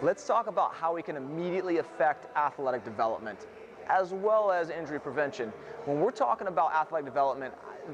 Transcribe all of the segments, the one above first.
Let's talk about how we can immediately affect athletic development as well as injury prevention. When we're talking about athletic development,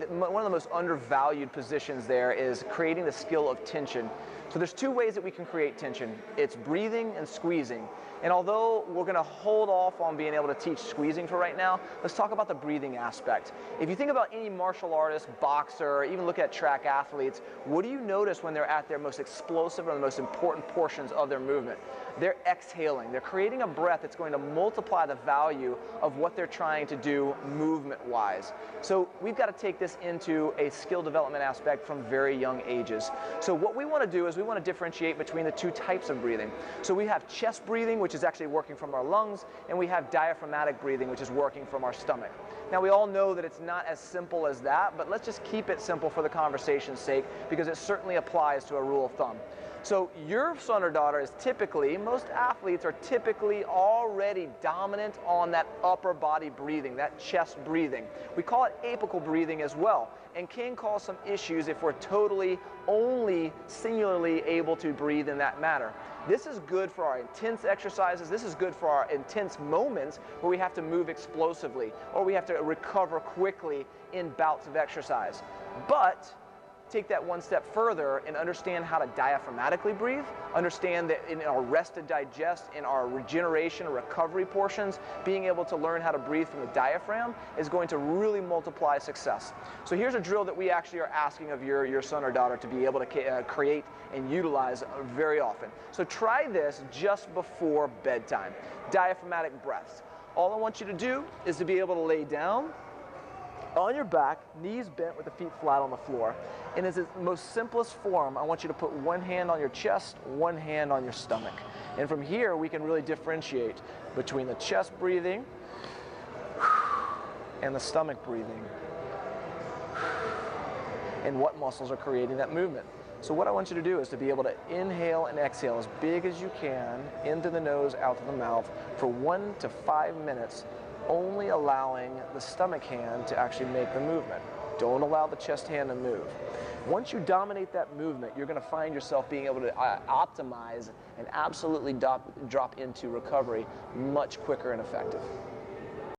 one of the most undervalued positions there is creating the skill of tension. So there's two ways that we can create tension. It's breathing and squeezing. And although we're going to hold off on being able to teach squeezing for right now, let's talk about the breathing aspect. If you think about any martial artist, boxer, even look at track athletes, what do you notice when they're at their most explosive or the most important portions of their movement? They're exhaling. They're creating a breath that's going to multiply the value of what they're trying to do movement-wise. So we've got to take this into a skill development aspect from very young ages. So what we want to do is we want to differentiate between the two types of breathing. So we have chest breathing, which is actually working from our lungs, and we have diaphragmatic breathing, which is working from our stomach. Now we all know that it's not as simple as that, but let's just keep it simple for the conversation's sake, because it certainly applies to a rule of thumb. So your son or daughter is typically, most athletes are typically already dominant on that upper body breathing, that chest breathing. We call it apical breathing as well, and can cause some issues if we're totally only singularly able to breathe in that manner. This is good for our intense exercises. This is good for our intense moments where we have to move explosively or we have to recover quickly in bouts of exercise. But take that one step further and understand how to diaphragmatically breathe, understand that in our rest and digest, in our regeneration and recovery portions, being able to learn how to breathe from the diaphragm is going to really multiply success. So here's a drill that we actually are asking of your son or daughter to be able to create and utilize very often. So try this just before bedtime. Diaphragmatic breaths. All I want you to do is to be able to lay down on your back, knees bent with the feet flat on the floor. In its most simplest form, I want you to put one hand on your chest, one hand on your stomach. And from here, we can really differentiate between the chest breathing and the stomach breathing and what muscles are creating that movement. So what I want you to do is to be able to inhale and exhale as big as you can into the nose, out to the mouth for 1 to 5 minutes, only allowing the stomach hand to actually make the movement. Don't allow the chest hand to move. Once you dominate that movement, you're going to find yourself being able to optimize and absolutely drop into recovery much quicker and effective.